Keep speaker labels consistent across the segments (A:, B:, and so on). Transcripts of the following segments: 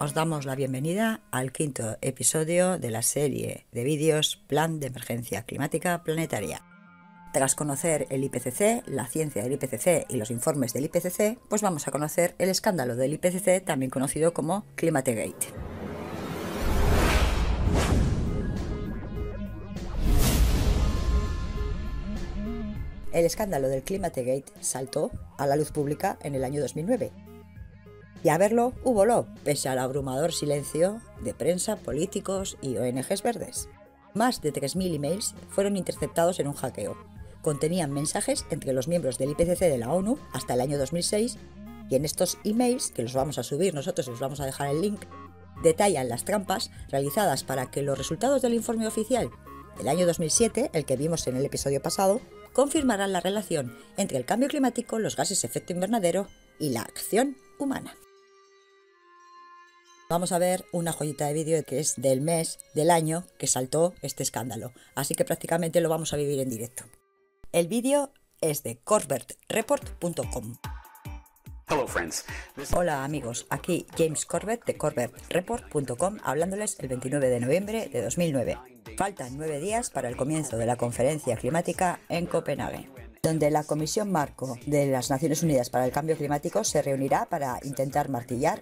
A: Os damos la bienvenida al quinto episodio de la serie de vídeos Plan de Emergencia Climática Planetaria. Tras conocer el IPCC, la ciencia del IPCC y los informes del IPCC, pues vamos a conocer el escándalo del IPCC, también conocido como Climategate. El escándalo del Climategate saltó a la luz pública en el año 2009. Y a verlo, húbolo, pese al abrumador silencio de prensa, políticos y ONGs verdes. Más de 3.000 emails fueron interceptados en un hackeo. Contenían mensajes entre los miembros del IPCC de la ONU hasta el año 2006, y en estos emails, que los vamos a subir nosotros y os vamos a dejar el link, detallan las trampas realizadas para que los resultados del informe oficial del año 2007, el que vimos en el episodio pasado, confirmaran la relación entre el cambio climático, los gases de efecto invernadero y la acción humana. Vamos a ver una joyita de vídeo que es del mes, del año que saltó este escándalo, así que prácticamente lo vamos a vivir en directo. El vídeo es de corbettreport.com. Hola amigos, aquí James Corbett de corbettreport.com hablándoles el 29 de noviembre de 2009. Faltan 9 días para el comienzo de la conferencia climática en Copenhague, donde la Comisión Marco de las Naciones Unidas para el Cambio Climático se reunirá para intentar martillar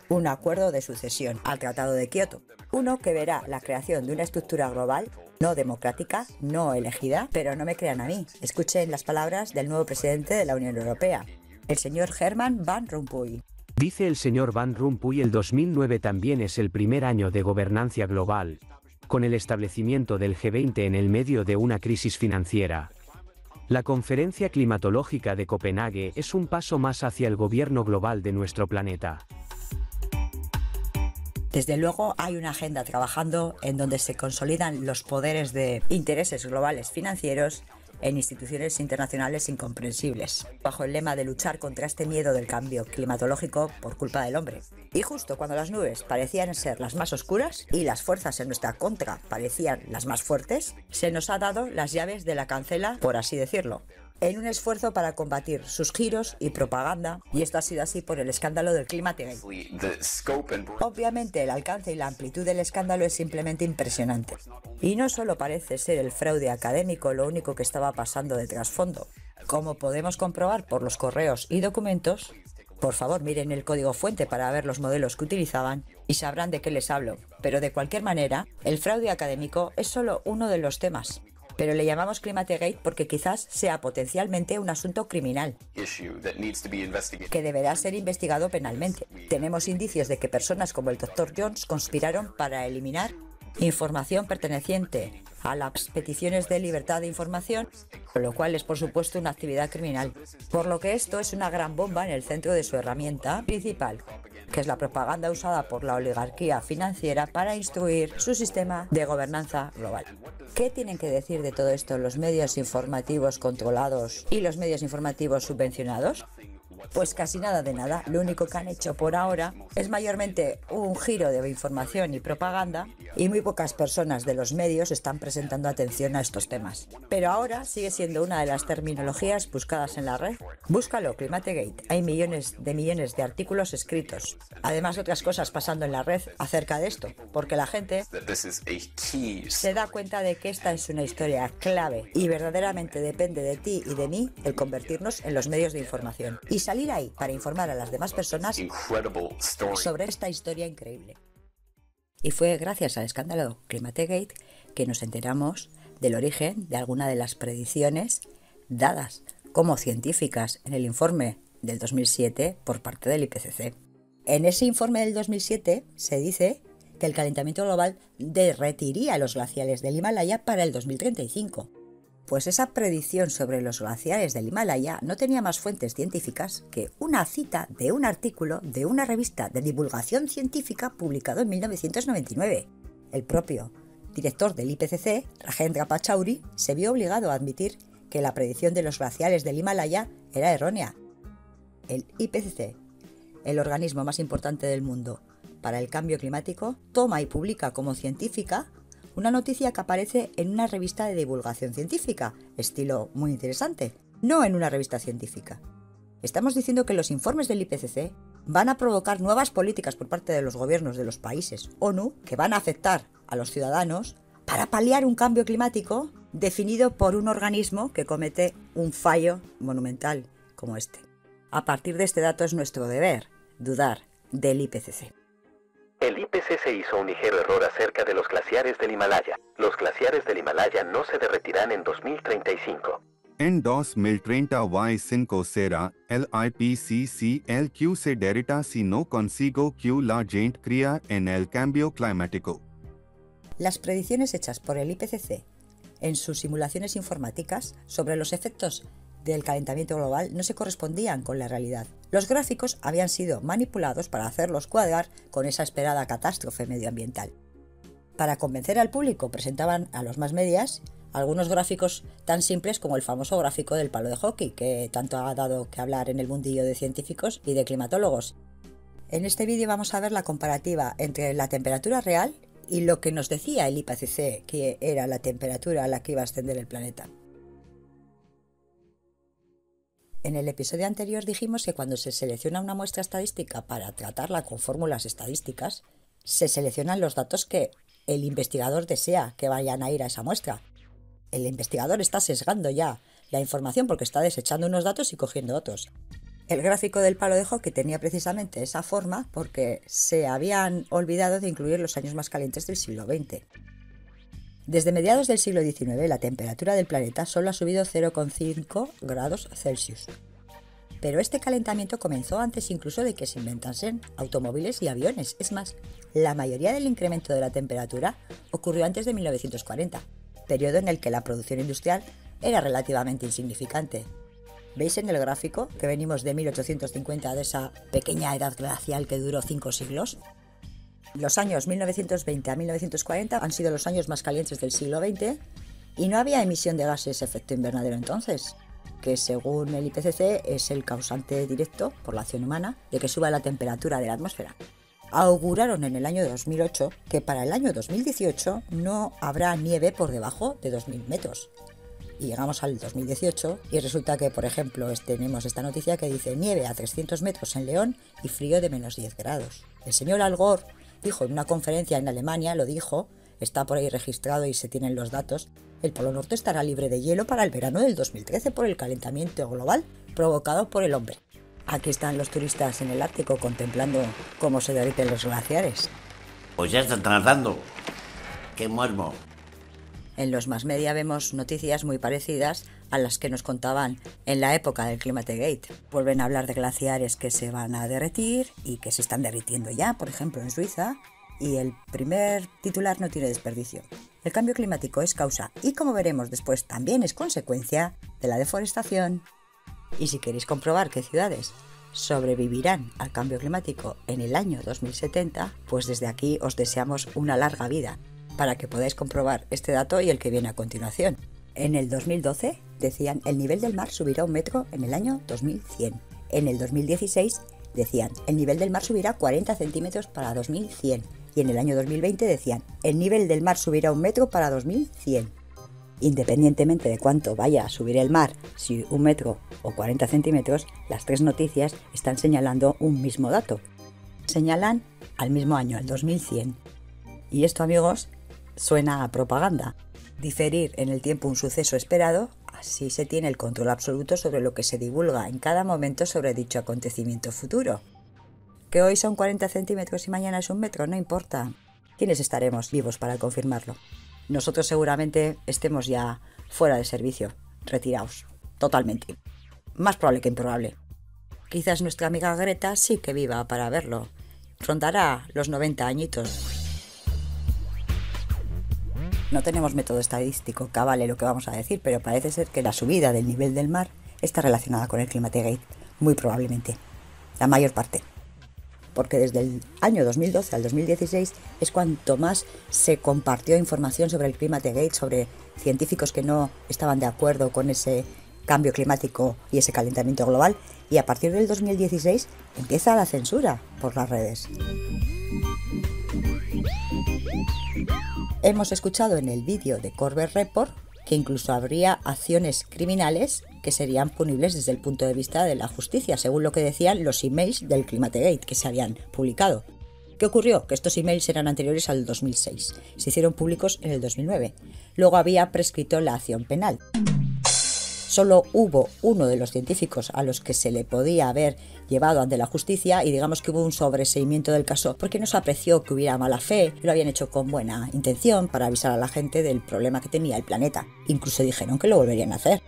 A: un acuerdo de sucesión al Tratado de Kioto. Uno que verá la creación de una estructura global no democrática, no elegida, pero no me crean a mí. Escuchen las palabras del nuevo presidente de la Unión Europea, el señor Herman Van Rompuy.
B: Dice el señor Van Rompuy, el 2009 también es el primer año de gobernanza global, con el establecimiento del G20 en el medio de una crisis financiera. La Conferencia Climatológica de Copenhague es un paso más hacia el gobierno global de nuestro planeta.
A: Desde luego hay una agenda trabajando en donde se consolidan los poderes de intereses globales financieros en instituciones internacionales incomprensibles, bajo el lema de luchar contra este miedo del cambio climatológico por culpa del hombre. Y justo cuando las nubes parecían ser las más oscuras y las fuerzas en nuestra contra parecían las más fuertes, se nos ha dado las llaves de la cancela, por así decirlo, en un esfuerzo para combatir sus giros y propaganda, y esto ha sido así por el escándalo del Climategate. Obviamente el alcance y la amplitud del escándalo es simplemente impresionante. Y no solo parece ser el fraude académico lo único que estaba pasando de trasfondo. Como podemos comprobar por los correos y documentos, por favor miren el código fuente para ver los modelos que utilizaban y sabrán de qué les hablo. Pero de cualquier manera, el fraude académico es solo uno de los temas. Pero le llamamos Climategate porque quizás sea potencialmente un asunto criminal que deberá ser investigado penalmente. Tenemos indicios de que personas como el Dr. Jones conspiraron para eliminar información perteneciente a las peticiones de libertad de información, con lo cual es por supuesto una actividad criminal. Por lo que esto es una gran bomba en el centro de su herramienta principal, que es la propaganda usada por la oligarquía financiera para instruir su sistema de gobernanza global. ¿Qué tienen que decir de todo esto los medios informativos controlados y los medios informativos subvencionados? Pues casi nada de nada. Lo único que han hecho por ahora es mayormente un giro de información y propaganda, y muy pocas personas de los medios están prestando atención a estos temas. Pero ahora sigue siendo una de las terminologías buscadas en la red. Búscalo, Climategate. Hay millones de artículos escritos. Además, otras cosas pasando en la red acerca de esto, porque la gente se da cuenta de que esta es una historia clave y verdaderamente depende de ti y de mí el convertirnos en los medios de información y salir ahí para informar a las demás personas sobre esta historia increíble. Y fue gracias al escándalo Climategate que nos enteramos del origen de alguna de las predicciones dadas como científicas en el informe del 2007 por parte del IPCC. En ese informe del 2007 se dice que el calentamiento global derretiría los glaciares del Himalaya para el 2035. Pues esa predicción sobre los glaciares del Himalaya no tenía más fuentes científicas que una cita de un artículo de una revista de divulgación científica publicado en 1999. El propio director del IPCC, Rajendra Pachauri, se vio obligado a admitir que la predicción de los glaciares del Himalaya era errónea. El IPCC, el organismo más importante del mundo para el cambio climático, toma y publica como científica una noticia que aparece en una revista de divulgación científica, estilo muy interesante, no en una revista científica. Estamos diciendo que los informes del IPCC van a provocar nuevas políticas por parte de los gobiernos de los países ONU que van a afectar a los ciudadanos para paliar un cambio climático definido por un organismo que comete un fallo monumental como este. A partir de este dato es nuestro deber dudar del IPCC.
C: El IPCC hizo un ligero error acerca de los glaciares del Himalaya. Los glaciares del Himalaya no se derretirán en 2035.
D: En 2035 será el IPCC el que se derrita si no consigo que la gente crea en el cambio climático.
A: Las predicciones hechas por el IPCC en sus simulaciones informáticas sobre los efectos del calentamiento global no se correspondían con la realidad. Los gráficos habían sido manipulados para hacerlos cuadrar con esa esperada catástrofe medioambiental. Para convencer al público presentaban a los más medias algunos gráficos tan simples como el famoso gráfico del palo de hockey, que tanto ha dado que hablar en el mundillo de científicos y de climatólogos. En este vídeo vamos a ver la comparativa entre la temperatura real y lo que nos decía el IPCC, que era la temperatura a la que iba a ascender el planeta. En el episodio anterior dijimos que cuando se selecciona una muestra estadística para tratarla con fórmulas estadísticas, se seleccionan los datos que el investigador desea que vayan a ir a esa muestra. El investigador está sesgando ya la información porque está desechando unos datos y cogiendo otros. El gráfico del palo de hockey tenía precisamente esa forma porque se habían olvidado de incluir los años más calientes del siglo XX. Desde mediados del siglo XIX, la temperatura del planeta solo ha subido 0,5 grados Celsius. Pero este calentamiento comenzó antes incluso de que se inventasen automóviles y aviones. Es más, la mayoría del incremento de la temperatura ocurrió antes de 1940, periodo en el que la producción industrial era relativamente insignificante. ¿Veis en el gráfico que venimos de 1850, de esa pequeña edad glacial que duró 5 siglos? Los años 1920 a 1940 han sido los años más calientes del siglo XX y no había emisión de gases efecto invernadero entonces, que según el IPCC es el causante directo por la acción humana de que suba la temperatura de la atmósfera. Auguraron en el año 2008 que para el año 2018 no habrá nieve por debajo de 2000 metros. Y llegamos al 2018 y resulta que, por ejemplo, tenemos esta noticia que dice nieve a 300 metros en León y frío de menos 10 grados. El señor Al Gore dijo en una conferencia en Alemania, lo dijo, está por ahí registrado y se tienen los datos, el Polo Norte estará libre de hielo para el verano del 2013 por el calentamiento global provocado por el hombre. Aquí están los turistas en el Ártico contemplando cómo se derriten los glaciares.
E: Pues ya están tardando. ¡Qué muermo!
A: En los más media vemos noticias muy parecidas a las que nos contaban en la época del Climategate. Vuelven a hablar de glaciares que se van a derretir y que se están derritiendo ya, por ejemplo en Suiza, y el primer titular no tiene desperdicio. El cambio climático es causa y, como veremos después, también es consecuencia de la deforestación. Y si queréis comprobar qué ciudades sobrevivirán al cambio climático en el año 2070, pues desde aquí os deseamos una larga vida para que podáis comprobar este dato y el que viene a continuación. En el 2012 decían el nivel del mar subirá 1 metro en el año 2100. En el 2016 decían el nivel del mar subirá 40 centímetros para 2100. Y en el año 2020 decían el nivel del mar subirá 1 metro para 2100. Independientemente de cuánto vaya a subir el mar, si 1 metro o 40 centímetros, las tres noticias están señalando un mismo dato. Señalan al mismo año, al 2100. Y esto, amigos, suena a propaganda. Diferir en el tiempo un suceso esperado, así se tiene el control absoluto sobre lo que se divulga en cada momento sobre dicho acontecimiento futuro. Que hoy son 40 centímetros y mañana es 1 metro, no importa. ¿Quiénes estaremos vivos para confirmarlo? Nosotros seguramente estemos ya fuera de servicio, retirados, totalmente. Más probable que improbable. Quizás nuestra amiga Greta sí que viva para verlo. Rondará los 90 añitos. No tenemos método estadístico que avale lo que vamos a decir, pero parece ser que la subida del nivel del mar está relacionada con el Climategate, muy probablemente, la mayor parte. Porque desde el año 2012 al 2016 es cuanto más se compartió información sobre el Climategate, sobre científicos que no estaban de acuerdo con ese cambio climático y ese calentamiento global, y a partir del 2016 empieza la censura por las redes. Hemos escuchado en el vídeo de Corbett Report que incluso habría acciones criminales que serían punibles desde el punto de vista de la justicia, según lo que decían los emails del Climategate que se habían publicado. ¿Qué ocurrió? Que estos emails eran anteriores al 2006, se hicieron públicos en el 2009. Luego había prescrito la acción penal. Solo hubo uno de los científicos a los que se le podía haber llevado ante la justicia y digamos que hubo un sobreseimiento del caso porque no se apreció que hubiera mala fe, lo habían hecho con buena intención para avisar a la gente del problema que tenía el planeta. Incluso dijeron que lo volverían a hacer.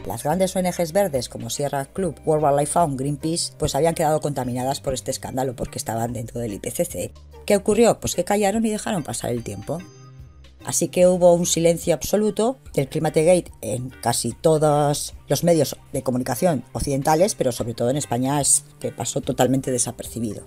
A: Las grandes ONGs verdes como Sierra Club, World Wildlife Fund, Greenpeace, pues habían quedado contaminadas por este escándalo porque estaban dentro del IPCC. ¿Qué ocurrió? Pues que callaron y dejaron pasar el tiempo. Así que hubo un silencio absoluto del Climategate en casi todos los medios de comunicación occidentales, pero sobre todo en España es que pasó totalmente desapercibido.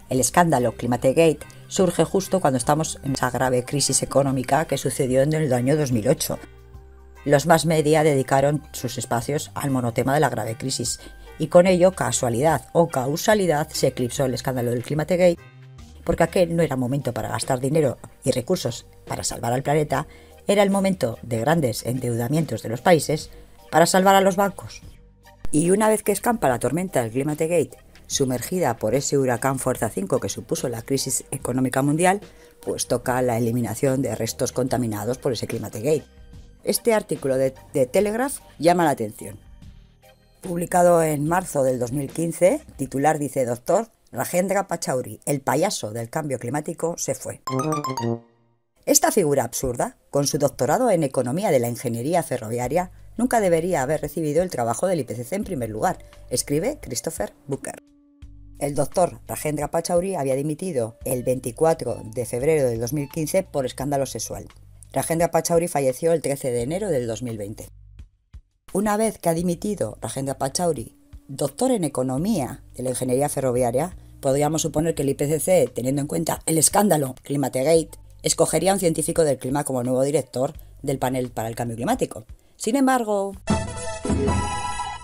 A: El escándalo Climategate surge justo cuando estamos en esa grave crisis económica que sucedió en el año 2008. Los más media dedicaron sus espacios al monotema de la grave crisis y con ello, casualidad o causalidad, se eclipsó el escándalo del Climategate porque aquel no era momento para gastar dinero y recursos para salvar al planeta, era el momento de grandes endeudamientos de los países para salvar a los bancos. Y una vez que escampa la tormenta del Climategate, sumergida por ese huracán Fuerza 5 que supuso la crisis económica mundial, pues toca la eliminación de restos contaminados por ese Climategate. Este artículo de Telegraph llama la atención. Publicado en marzo del 2015, titular dice: Doctor Rajendra Pachauri, el payaso del cambio climático, se fue. Esta figura absurda, con su doctorado en Economía de la Ingeniería Ferroviaria, nunca debería haber recibido el trabajo del IPCC en primer lugar, escribe Christopher Booker. El doctor Rajendra Pachauri había dimitido el 24 de febrero del 2015 por escándalo sexual. Rajendra Pachauri falleció el 13 de enero del 2020. Una vez que ha dimitido Rajendra Pachauri, doctor en Economía de la Ingeniería Ferroviaria, podríamos suponer que el IPCC, teniendo en cuenta el escándalo Climategate, escogería a un científico del clima como nuevo director del panel para el cambio climático. Sin embargo,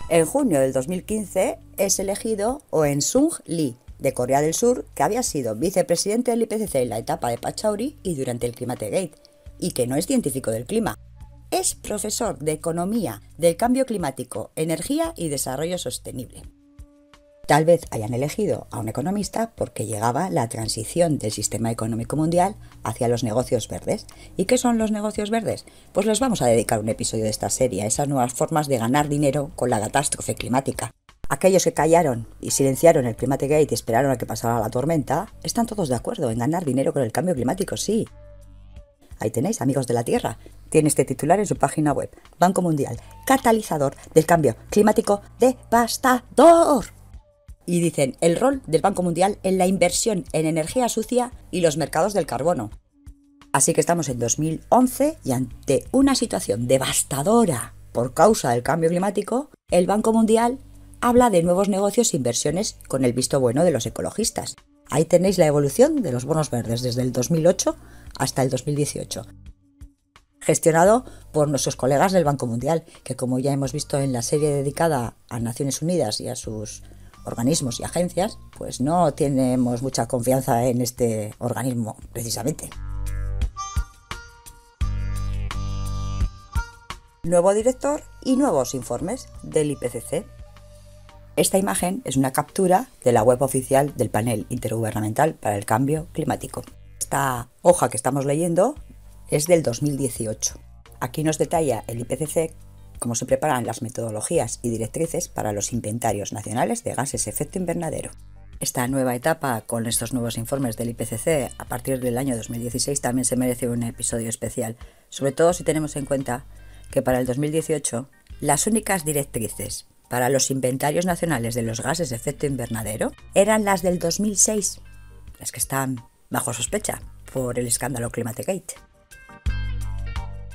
A: en junio del 2015 es elegido Oh-Eun Lee, de Corea del Sur, que había sido vicepresidente del IPCC en la etapa de Pachauri y durante el Climategate, y que no es científico del clima. Es profesor de Economía del Cambio Climático, Energía y Desarrollo Sostenible. Tal vez hayan elegido a un economista porque llegaba la transición del sistema económico mundial hacia los negocios verdes. ¿Y qué son los negocios verdes? Pues les vamos a dedicar un episodio de esta serie a esas nuevas formas de ganar dinero con la catástrofe climática. Aquellos que callaron y silenciaron el Climategate y esperaron a que pasara la tormenta, están todos de acuerdo en ganar dinero con el cambio climático, sí. Ahí tenéis, amigos de la Tierra. Tiene este titular en su página web. Banco Mundial, catalizador del cambio climático devastador. Y dicen, el rol del Banco Mundial en la inversión en energía sucia y los mercados del carbono. Así que estamos en 2011 y ante una situación devastadora por causa del cambio climático, el Banco Mundial habla de nuevos negocios e inversiones con el visto bueno de los ecologistas. Ahí tenéis la evolución de los bonos verdes desde el 2008 hasta el 2018. Gestionado por nuestros colegas del Banco Mundial, que como ya hemos visto en la serie dedicada a Naciones Unidas y a sus organismos y agencias, pues no tenemos mucha confianza en este organismo, precisamente. Nuevo director y nuevos informes del IPCC. Esta imagen es una captura de la web oficial del Panel Intergubernamental para el Cambio Climático. Esta hoja que estamos leyendo es del 2018. Aquí nos detalla el IPCC cómo se preparan las metodologías y directrices para los inventarios nacionales de gases de efecto invernadero. Esta nueva etapa con estos nuevos informes del IPCC a partir del año 2016 también se merece un episodio especial, sobre todo si tenemos en cuenta que para el 2018 las únicas directrices para los inventarios nacionales de los gases de efecto invernadero eran las del 2006, las que están bajo sospecha por el escándalo Climategate.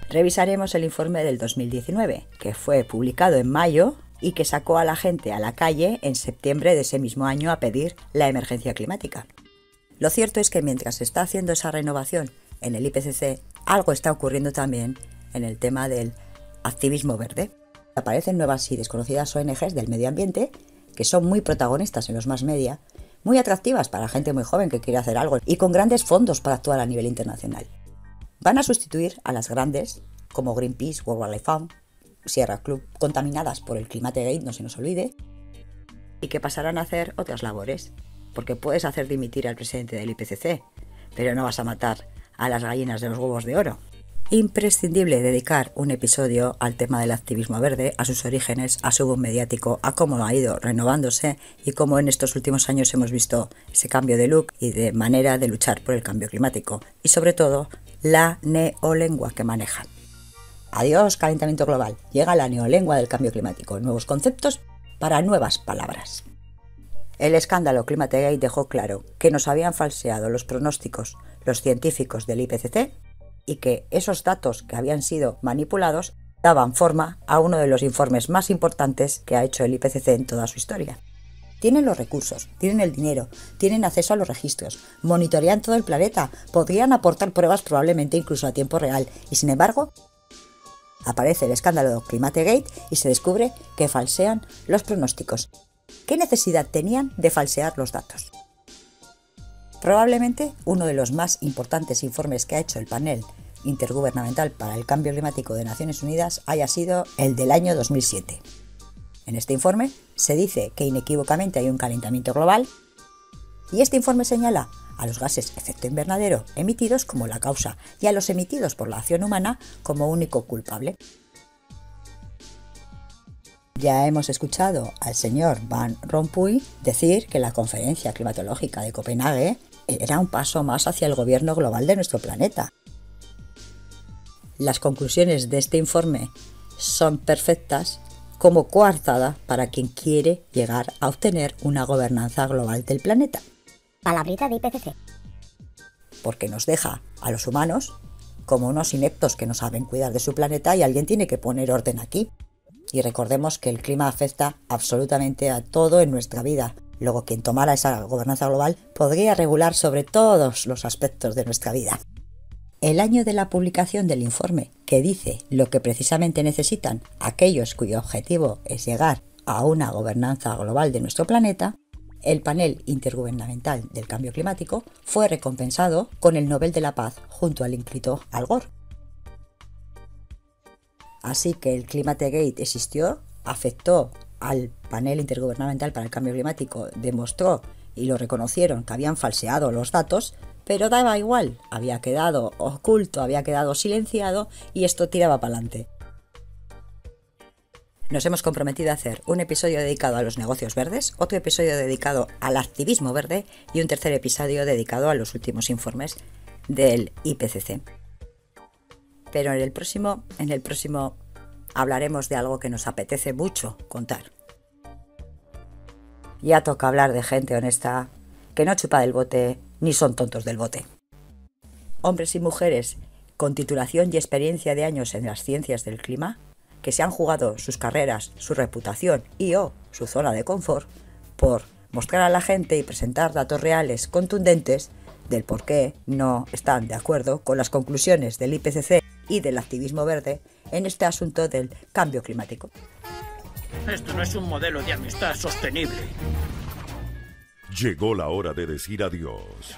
A: Revisaremos el informe del 2019, que fue publicado en mayo y que sacó a la gente a la calle en septiembre de ese mismo año a pedir la emergencia climática. Lo cierto es que mientras se está haciendo esa renovación en el IPCC, algo está ocurriendo también en el tema del activismo verde. Aparecen nuevas y desconocidas ONGs del medio ambiente que son muy protagonistas en los mass media, muy atractivas para gente muy joven que quiere hacer algo y con grandes fondos para actuar a nivel internacional. Van a sustituir a las grandes como Greenpeace, World Wildlife Fund, Sierra Club contaminadas por el Climategate, no se nos olvide, y que pasarán a hacer otras labores, porque puedes hacer dimitir al presidente del IPCC, pero no vas a matar a las gallinas de los huevos de oro. Imprescindible dedicar un episodio al tema del activismo verde, a sus orígenes, a su boom mediático, a cómo ha ido renovándose y cómo en estos últimos años hemos visto ese cambio de look y de manera de luchar por el cambio climático y sobre todo la neolengua que manejan. Adiós calentamiento global, llega la neolengua del cambio climático, nuevos conceptos para nuevas palabras. El escándalo Climategate dejó claro que nos habían falseado los pronósticos los científicos del IPCC y que esos datos que habían sido manipulados daban forma a uno de los informes más importantes que ha hecho el IPCC en toda su historia. Tienen los recursos, tienen el dinero, tienen acceso a los registros, monitorean todo el planeta, podrían aportar pruebas probablemente incluso a tiempo real y sin embargo aparece el escándalo Climategate y se descubre que falsean los pronósticos. ¿Qué necesidad tenían de falsear los datos? Probablemente uno de los más importantes informes que ha hecho el panel intergubernamental para el cambio climático de Naciones Unidas haya sido el del año 2007. En este informe se dice que inequívocamente hay un calentamiento global y este informe señala a los gases efecto invernadero emitidos como la causa y a los emitidos por la acción humana como único culpable. Ya hemos escuchado al señor Van Rompuy decir que la conferencia climatológica de Copenhague era un paso más hacia el gobierno global de nuestro planeta. Las conclusiones de este informe son perfectas como coartada para quien quiere llegar a obtener una gobernanza global del planeta.
F: Palabrita de IPCC.
A: Porque nos deja a los humanos como unos ineptos que no saben cuidar de su planeta y alguien tiene que poner orden aquí. Y recordemos que el clima afecta absolutamente a todo en nuestra vida. Luego, quien tomara esa gobernanza global podría regular sobre todos los aspectos de nuestra vida. El año de la publicación del informe, que dice lo que precisamente necesitan aquellos cuyo objetivo es llegar a una gobernanza global de nuestro planeta, el panel intergubernamental del cambio climático fue recompensado con el Nobel de la Paz junto al ínclito Al Gore. Así que el Climategate existió, afectó al panel intergubernamental para el cambio climático, demostró y lo reconocieron que habían falseado los datos, pero daba igual, había quedado oculto, había quedado silenciado y esto tiraba para adelante. Nos hemos comprometido a hacer un episodio dedicado a los negocios verdes, otro episodio dedicado al activismo verde y un tercer episodio dedicado a los últimos informes del IPCC. Pero en el próximo hablaremos de algo que nos apetece mucho contar. Ya toca hablar de gente honesta, que no chupa del bote ni son tontos del bote. Hombres y mujeres con titulación y experiencia de años en las ciencias del clima, que se han jugado sus carreras, su reputación y o su zona de confort por mostrar a la gente y presentar datos reales contundentes del por qué no están de acuerdo con las conclusiones del IPCC y del activismo verde en este asunto del cambio climático.
G: Esto no es un modelo de amistad sostenible.
H: Llegó la hora de decir adiós.